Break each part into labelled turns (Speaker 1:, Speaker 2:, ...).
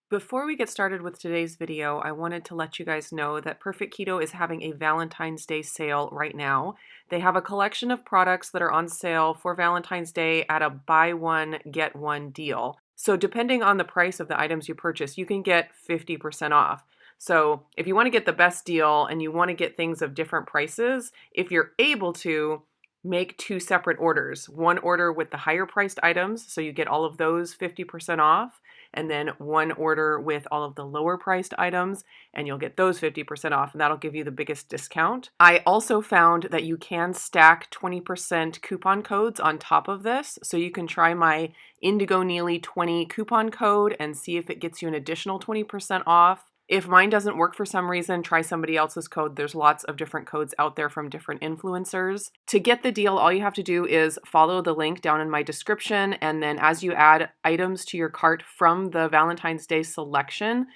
Speaker 1: Before we get started with today's video, I wanted to let you guys know that Perfect Keto is having a Valentine's Day sale right now. They have a collection of products that are on sale for Valentine's Day at a buy one, get one deal. So depending on the price of the items you purchase, you can get 50% off. So if you want to get the best deal and you want to get things of different prices, if you're able to, make two separate orders. One order with the higher priced items, so you get all of those 50% off, and then one order with all of the lower priced items, and you'll get those 50% off, and that'll give you the biggest discount. I also found that you can stack 20% coupon codes on top of this, so you can try my Indigo Nili 20 coupon code and see if it gets you an additional 20% off. If mine doesn't work for some reason, try somebody else's code. There's lots of different codes out there from different influencers. To get the deal, all you have to do is follow the link down in my description, and then as you add items to your cart from the Valentine's Day selection,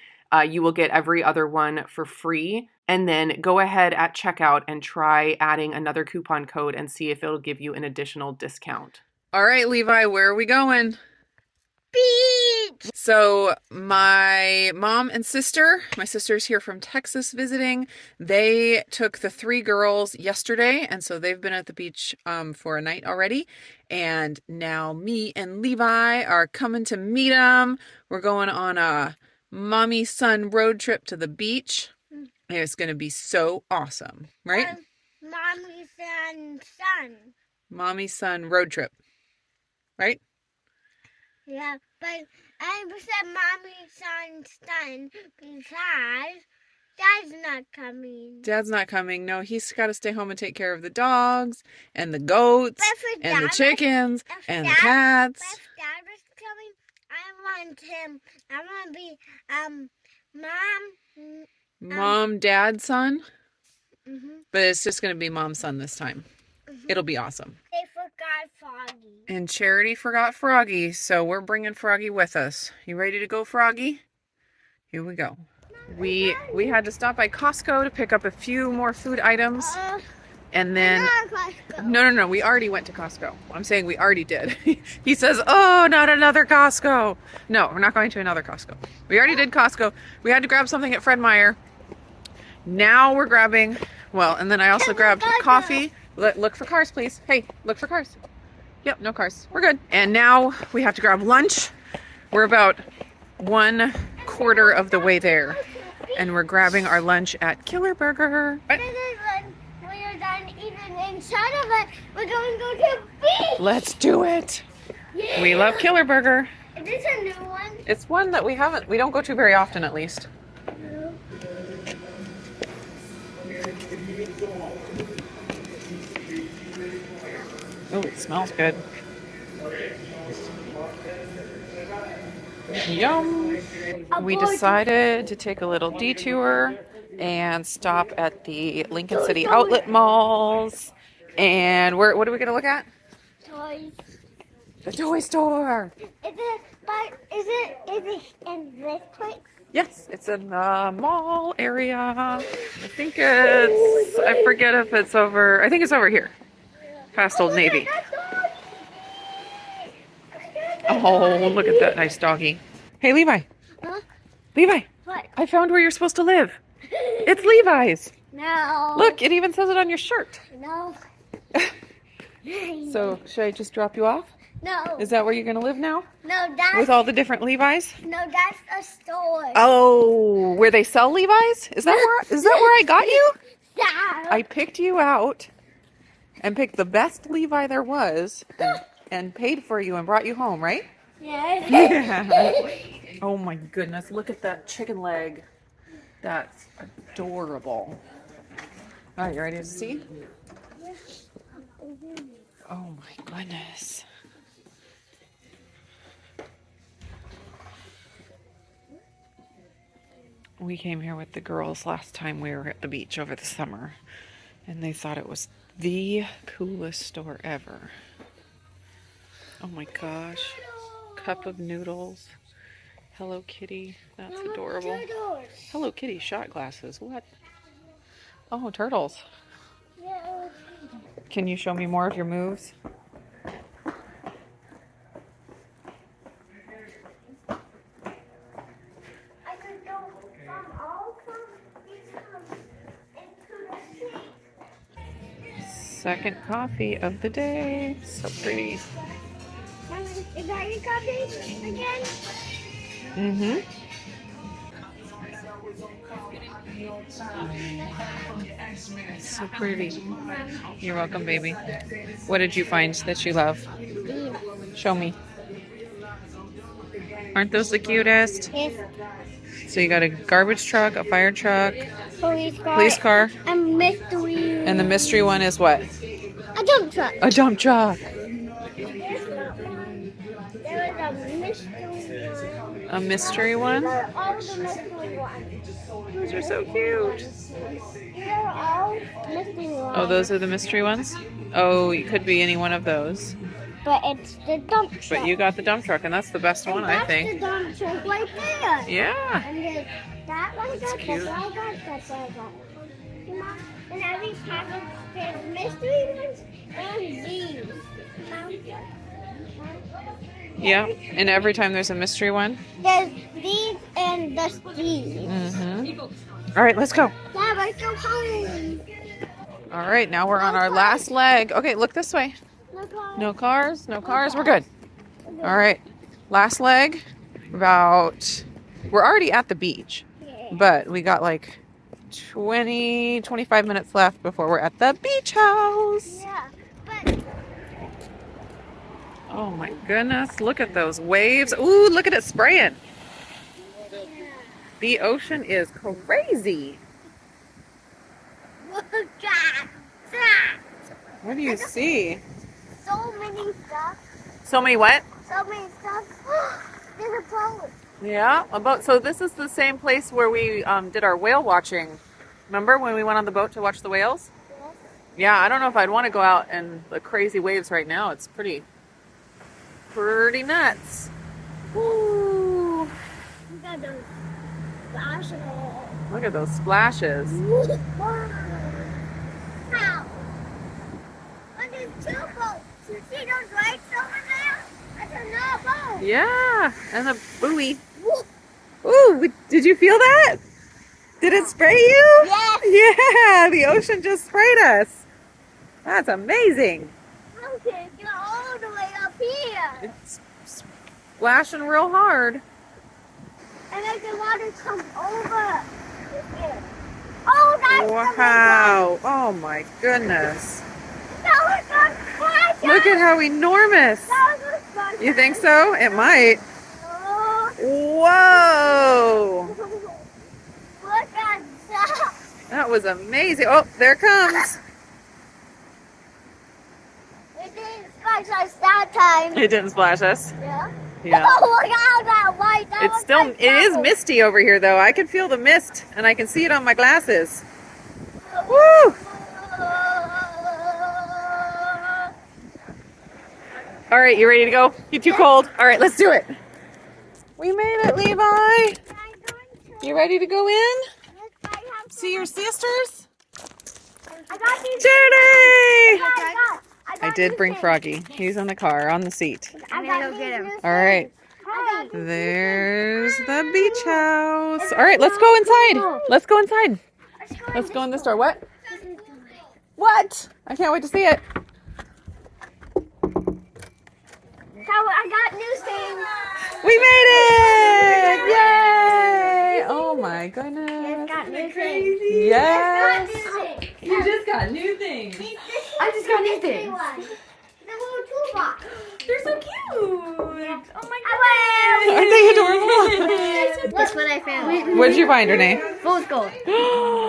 Speaker 1: you will get every other one for free. And then go ahead at checkout and try adding another coupon code and see if it'll give you an additional discount. All right, Levi, where are we going?
Speaker 2: Beach!
Speaker 1: So my mom and sister, my sister's here from Texas visiting. They took the three girls yesterday, and so they've been at the beach for a night already. And now me and Levi are coming to meet them. We're going on a mommy-son road trip to the beach. And it's going to be so awesome, right?
Speaker 2: Mommy-son.
Speaker 1: Mommy-son road trip, right?
Speaker 2: Yeah, but I said mommy-son because Dad's not coming.
Speaker 1: Dad's not coming. No, he's got to stay home and take care of the dogs and the goats and the chickens and the cats.
Speaker 2: If Dad was coming, I want to be
Speaker 1: Mom, dad, son.
Speaker 2: Mm-hmm.
Speaker 1: But it's just going to be mom, son this time. Mm-hmm. It'll be awesome.
Speaker 2: They forgot Froggy.
Speaker 1: And Charity forgot Froggy, so we're bringing Froggy with us. You ready to go, Froggy? Here we go. We had to stop by Costco to pick up a few more food items. And then no, we already went to Costco. I'm saying we already did. He says, "Oh, not another Costco." No, we're not going to another Costco. We already did Costco. We had to grab something at Fred Meyer. Now we're grabbing, well, and then I also grabbed coffee. Look for cars, please. Hey, look for cars. Yep, no cars. We're good. And now we have to grab lunch. We're about 1/4 of the way there. And we're grabbing our lunch at Killer Burger.
Speaker 2: When we're done eating inside of it, we're going to go to the beach.
Speaker 1: Let's do it. Yeah. We love Killer Burger.
Speaker 2: Is this a new one?
Speaker 1: It's one that we don't go to very often, at least.
Speaker 2: No.
Speaker 1: Oh, it smells good. Yum. We decided to take a little detour and stop at the Lincoln City outlet malls. And what are we going to look at?
Speaker 2: Toys.
Speaker 1: The toy store.
Speaker 2: Is it in this place?
Speaker 1: Yes, it's in the mall area. I think I forget if it's over, I think it's over here. Past Old Navy. Oh, look at that nice doggy. Hey, Levi.
Speaker 2: Huh?
Speaker 1: Levi.
Speaker 2: What?
Speaker 1: I found where you're supposed to live. It's Levi's.
Speaker 2: No.
Speaker 1: Look, it even says it on your shirt.
Speaker 2: No.
Speaker 1: So, should I just drop you off?
Speaker 2: No.
Speaker 1: Is that where you're going to live now?
Speaker 2: No, that's...
Speaker 1: With all the different Levi's?
Speaker 2: No, that's a store.
Speaker 1: Oh, where they sell Levi's? Is that where I got you?
Speaker 2: Yeah.
Speaker 1: I picked you out and picked the best Levi there was and paid for you and brought you home, right?
Speaker 2: Yes.
Speaker 1: Yeah. Oh my goodness, look at that chicken leg. That's adorable. All right, you ready to see? Oh my goodness. We came here with the girls last time we were at the beach over the summer, and they thought it was the coolest store ever. Oh my gosh. Cup of noodles. Hello Kitty. That's adorable. Hello Kitty shot glasses. What? Oh, turtles.
Speaker 2: Yeah.
Speaker 1: Can you show me more of your moves? Second coffee of the day. So pretty.
Speaker 2: Mama, is that your coffee again?
Speaker 1: Mm-hmm. So pretty. You're welcome, baby. What did you find that you love? Show me. Aren't those the cutest?
Speaker 2: Yes.
Speaker 1: So you got a garbage truck, a fire truck,
Speaker 2: Police car.
Speaker 1: a
Speaker 2: mystery.
Speaker 1: and the mystery one is what?
Speaker 2: A dump truck.
Speaker 1: A dump truck.
Speaker 2: There was a mystery one.
Speaker 1: A mystery one?
Speaker 2: These are all the mystery ones.
Speaker 1: Those are so cute.
Speaker 2: These are all mystery ones.
Speaker 1: Oh, those are the mystery ones? Oh, it could be any one of those.
Speaker 2: But it's the dump truck.
Speaker 1: But you got the dump truck, and that's the best one, I think.
Speaker 2: That's the dump truck right there.
Speaker 1: Yeah.
Speaker 2: And there's that one got,
Speaker 1: cute.
Speaker 2: that one got, that one got. And every package there's mystery ones and these.
Speaker 1: Yeah. And every time there's a mystery one.
Speaker 2: There's these and these.
Speaker 1: Mm-hmm. All right, let's go.
Speaker 2: Yeah, let's go home.
Speaker 1: All right, now we're on our last leg. Okay, look this way. No cars, no cars. We're good. All right, last leg. We're already at the beach, but we got like 25 minutes left before we're at the beach house.
Speaker 2: Yeah, but
Speaker 1: Oh my goodness, look at those waves. Ooh, look at it spraying. The ocean is crazy.
Speaker 2: look at that.
Speaker 1: What do you see?
Speaker 2: So many stuff.
Speaker 1: So many what?
Speaker 2: So many stuff. There's a boat.
Speaker 1: Yeah, so this is the same place where we did our whale watching. Remember when we went on the boat to watch the whales?
Speaker 2: Yes.
Speaker 1: Yeah, I don't know if I'd want to go out in the crazy waves right now. It's pretty nuts. Woo!
Speaker 2: Look at those flashes.
Speaker 1: Look at those splashes.
Speaker 2: Wow. Look, there's two boats. You see those lights over there? That's another boat.
Speaker 1: Yeah, and the buoy. Ooh, did you feel that? Did it spray you?
Speaker 2: Yes.
Speaker 1: Yeah, the ocean just sprayed us. That's amazing.
Speaker 2: Okay, get all the way up here.
Speaker 1: It's splashing real hard.
Speaker 2: And then the water comes over. Oh, that's
Speaker 1: Wow. Oh my goodness.
Speaker 2: That was a splash.
Speaker 1: Look at how enormous.
Speaker 2: That was a splash.
Speaker 1: You think so? It might.
Speaker 2: Oh,
Speaker 1: Whoa.
Speaker 2: look at that.
Speaker 1: That was amazing. Oh, there it comes.
Speaker 2: It didn't splash us that time.
Speaker 1: It didn't splash us.
Speaker 2: Yeah.
Speaker 1: Yeah.
Speaker 2: Oh, look at that white. That
Speaker 1: It's
Speaker 2: was
Speaker 1: still,
Speaker 2: like
Speaker 1: it is
Speaker 2: double.
Speaker 1: misty over here though. I can feel the mist and I can see it on my glasses. Woo! All right, you ready to go? You're too cold. All right, let's do it. We made it, Levi. You ready to go in? See your sisters?
Speaker 2: I got these.
Speaker 1: Journey! I
Speaker 2: got
Speaker 1: did
Speaker 2: these
Speaker 1: bring
Speaker 2: things.
Speaker 1: Froggy. He's in the car, on the seat.
Speaker 2: I gotta go get him.
Speaker 1: All right. There's the beach house. All right, let's go inside. Let's go inside. Let's go in this door. What? What? I can't wait to see it.
Speaker 2: I got new things.
Speaker 1: We made it! Yay! Oh my goodness.
Speaker 2: Got new things.
Speaker 1: Yes.
Speaker 3: You just got new things. I just got new things.
Speaker 2: The little toolbox.
Speaker 3: They're so cute. Oh my
Speaker 1: Aren't they adorable?
Speaker 2: That's what I found.
Speaker 1: What did you find, Renee?
Speaker 3: Fool's gold.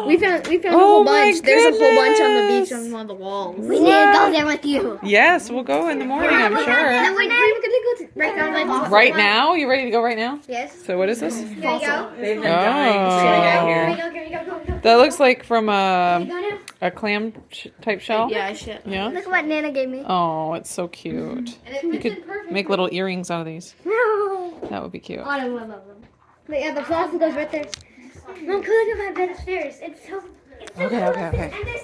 Speaker 3: We found a
Speaker 1: Oh
Speaker 3: whole
Speaker 1: my
Speaker 3: bunch. There's a whole bunch on the
Speaker 1: goodness.
Speaker 3: beach on one of the walls.
Speaker 2: We need to go there with you.
Speaker 1: Yes, we'll go in the morning, I'm sure.
Speaker 3: No, we're gonna go to right now.
Speaker 1: Right now? You ready to go right now?
Speaker 3: Yes.
Speaker 1: So what is this?
Speaker 2: Here we go.
Speaker 3: They've
Speaker 1: been dying to
Speaker 3: Here we go.
Speaker 1: That looks like from a clam type shell.
Speaker 3: Yeah, I should.
Speaker 1: Yeah?
Speaker 2: Look what Nana gave me.
Speaker 1: Oh, it's so cute. You could make little earrings out of these.
Speaker 2: No.
Speaker 1: That would be cute.
Speaker 2: I don't love them. But yeah, the floss goes right there. Mom, come look at my bed upstairs. It's so.
Speaker 1: Okay. Let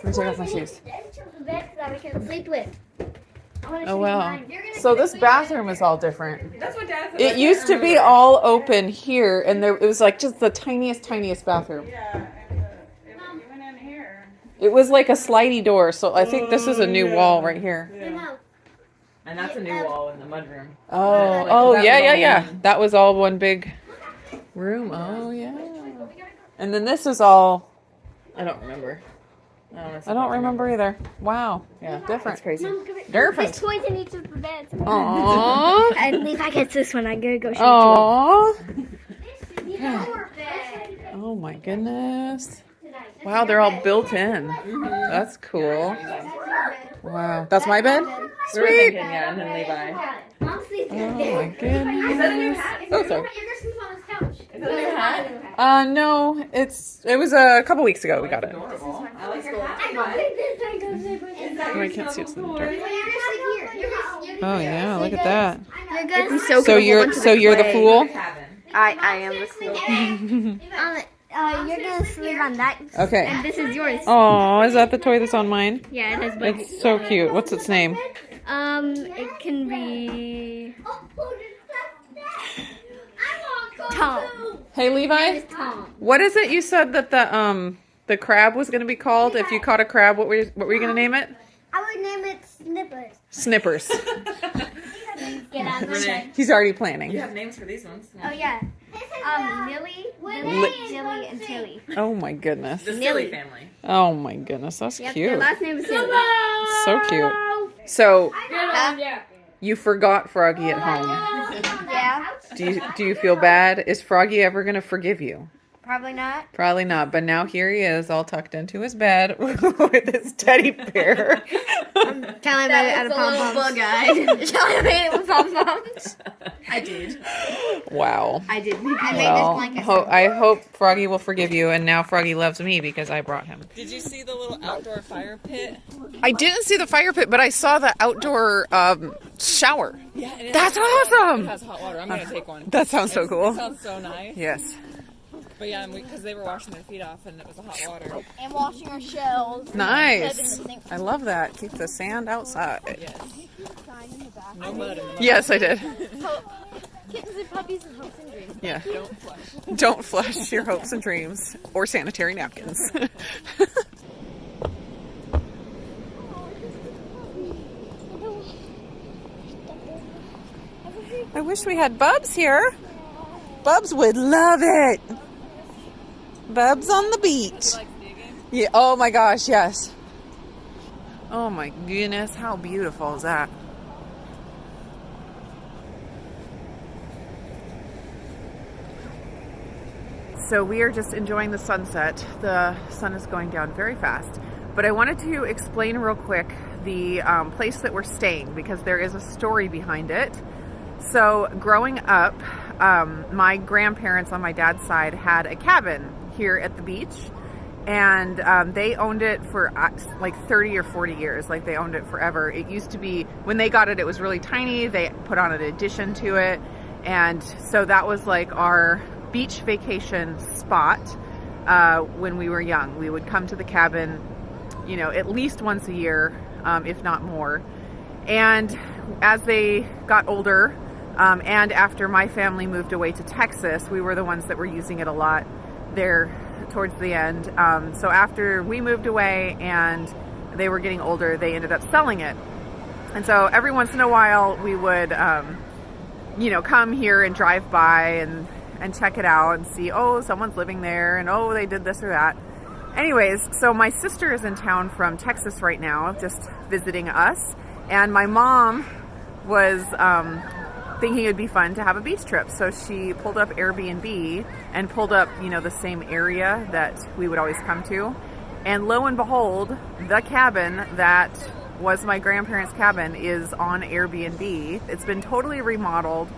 Speaker 1: me take off my shoes.
Speaker 2: It's just a bed that we can sleep with. I wanna show
Speaker 1: Oh,
Speaker 2: you
Speaker 1: wow.
Speaker 2: mine.
Speaker 1: So this bathroom is all different.
Speaker 3: That's what Dad said.
Speaker 1: It used to be all open here, and it was like just the tiniest bathroom.
Speaker 3: Yeah, and you went in here.
Speaker 1: It was like a slidey door, so I think this is a new wall right here.
Speaker 2: No.
Speaker 3: And that's a new wall in the mudroom.
Speaker 1: Oh,
Speaker 3: That
Speaker 1: yeah,
Speaker 3: was
Speaker 1: yeah,
Speaker 3: all
Speaker 1: yeah.
Speaker 3: one.
Speaker 1: That was all one big room. Oh, yeah. And then this is all,
Speaker 3: I don't remember.
Speaker 1: I don't remember either. Wow. Yeah, different.
Speaker 3: That's crazy.
Speaker 2: Mom, come here.
Speaker 1: Different.
Speaker 2: There's toys in each of the beds.
Speaker 1: Aww.
Speaker 2: And Levi gets this one. I'm gonna go show
Speaker 1: Aww.
Speaker 2: you.
Speaker 1: Oh my goodness. Wow, they're all built in. That's cool. Wow. That's my bed?
Speaker 3: We were
Speaker 1: Sweet.
Speaker 3: thinking, yeah, and then Levi.
Speaker 2: Mom sleeps in
Speaker 1: Oh
Speaker 2: the
Speaker 1: my
Speaker 2: bed.
Speaker 1: goodness. Oh, sorry.
Speaker 2: You're gonna sleep on this couch.
Speaker 3: Is that a new hat?
Speaker 1: No, it was a couple weeks ago we got it.
Speaker 3: Adorable. I like the
Speaker 2: I don't think this thing goes in with
Speaker 1: Oh, I can't see it's in the dark.
Speaker 2: You're gonna sleep here.
Speaker 1: Oh yeah, look at that.
Speaker 2: You're gonna
Speaker 3: It's
Speaker 2: sleep.
Speaker 1: So you're the fool?
Speaker 3: cabin.
Speaker 2: I am the fool. You're gonna sleep on that.
Speaker 1: Okay.
Speaker 2: And this is yours.
Speaker 1: Oh, is that the toy that's on mine?
Speaker 2: Yeah, it has buttons.
Speaker 1: It's so cute. What's its name?
Speaker 2: It can be Tom.
Speaker 1: Hey Levi,
Speaker 2: It's Tom.
Speaker 1: what is it you said that the crab was going to be called? If you caught a crab, what were you going to name it?
Speaker 2: I would name it Snippers.
Speaker 1: Snippers.
Speaker 2: Get out of the
Speaker 3: Renee.
Speaker 2: bed.
Speaker 1: He's already planning.
Speaker 3: You have names for these ones.
Speaker 2: Oh yeah. Nili, Dilly, and Tilly.
Speaker 1: Oh my goodness.
Speaker 3: The Silly family.
Speaker 1: Oh my goodness, that's
Speaker 2: Yep,
Speaker 1: cute.
Speaker 2: their last name is Tilly.
Speaker 1: So cute. So you forgot Froggy at home.
Speaker 2: Yeah.
Speaker 1: Do you feel bad? Is Froggy ever going to forgive you?
Speaker 2: Probably not.
Speaker 1: Probably not, but now here he is, all tucked into his bed with his teddy bear.
Speaker 2: Kelly made it out of pom-poms. Kelly made it with pom-poms.
Speaker 3: I did.
Speaker 1: Wow.
Speaker 2: I did. I made this
Speaker 1: Well,
Speaker 2: blanket.
Speaker 1: I hope Froggy will forgive you, and now Froggy loves me because I brought him.
Speaker 3: Did you see the little outdoor fire pit?
Speaker 1: I didn't see the fire pit, but I saw the outdoor shower.
Speaker 3: Yeah, it
Speaker 1: That's awesome!
Speaker 3: has hot water. I'm gonna take one.
Speaker 1: That sounds so
Speaker 3: It
Speaker 1: cool.
Speaker 3: sounds so nice.
Speaker 1: Yes.
Speaker 3: But yeah, because they were washing their feet off and it was a hot water.
Speaker 2: And washing our shells.
Speaker 1: Nice. I love that. Keep the sand outside.
Speaker 3: Yes. No mud in the mud.
Speaker 1: Yes, I did.
Speaker 2: Kittens and puppies and hopes and dreams.
Speaker 1: Yeah.
Speaker 3: Don't flush.
Speaker 1: Don't flush your hopes and dreams or sanitary napkins. I wish we had Bubs here. Bubs would love it. Bubs on the beach. Yeah. Oh my gosh, yes. Oh my goodness, how beautiful is that? So we are just enjoying the sunset. The sun is going down very fast. But I wanted to explain real quick the place that we're staying because there is a story behind it. So growing up, my grandparents on my dad's side had a cabin here at the beach, and they owned it for like 30 or 40 years. Like they owned it forever. It used to be, when they got it, it was really tiny. They put on an addition to it, and so that was like our beach vacation spot when we were young. We would come to the cabin, you know, at least once a year, if not more. And as they got older, and after my family moved away to Texas, we were the ones that were using it a lot there towards the end. So after we moved away and they were getting older, they ended up selling it. And so every once in a while we would, you know, come here and drive by and check it out and see, oh, someone's living there, and oh, they did this or that. Anyways, so my sister is in town from Texas right now, just visiting us. And my mom was thinking it would be fun to have a beach trip. So she pulled up Airbnb and pulled up, you know, the same area that we would always come to. And lo and behold, the cabin that was my grandparents' cabin is on Airbnb. It's been totally remodeled.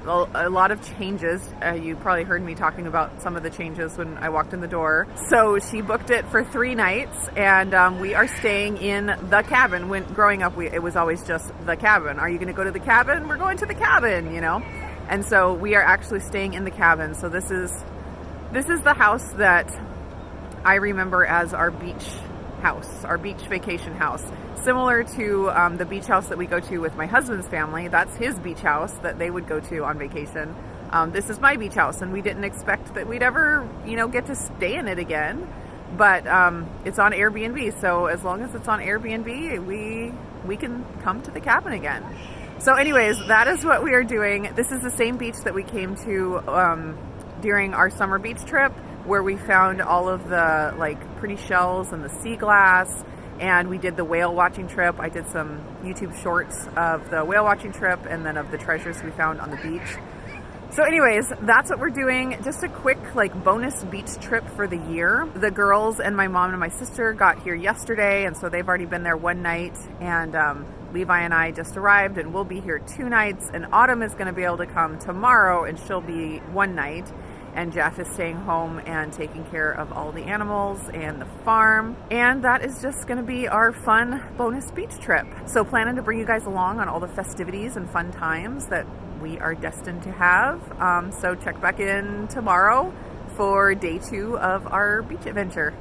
Speaker 1: A lot of changes. You probably heard me talking about some of the changes when I walked in the door. So she booked it for 3 nights, and we are staying in the cabin. When growing up, it was always just the cabin. Are you going to go to the cabin? We're going to the cabin, you know. And so we are actually staying in the cabin. So this is the house that I remember as our beach house, our beach vacation house. Similar to the beach house that we go to with my husband's family. That's his beach house that they would go to on vacation. This is my beach house, and we didn't expect that we'd ever, you know, get to stay in it again. but it's on Airbnb. So as long as it's on Airbnb, we can come to the cabin again. So anyways, that is what we are doing. This is the same beach that we came to during our summer beach trip, where we found all of the like pretty shells and the sea glass, and we did the whale watching trip. I did some YouTube shorts of the whale watching trip and then of the treasures we found on the beach. So anyways, that's what we're doing. Just a quick like bonus beach trip for the year. The girls and my mom and my sister got here yesterday, and so they've already been there one night, and Levi and I just arrived, and we'll be here 2 nights, and Autumn is going to be able to come tomorrow, and she'll be 1 night, and Jeff is staying home and taking care of all the animals and the farm, and that is just going to be our fun bonus beach trip. So planning to bring you guys along on all the festivities and fun times that we are destined to have. So check back in tomorrow for day 2 of our beach adventure.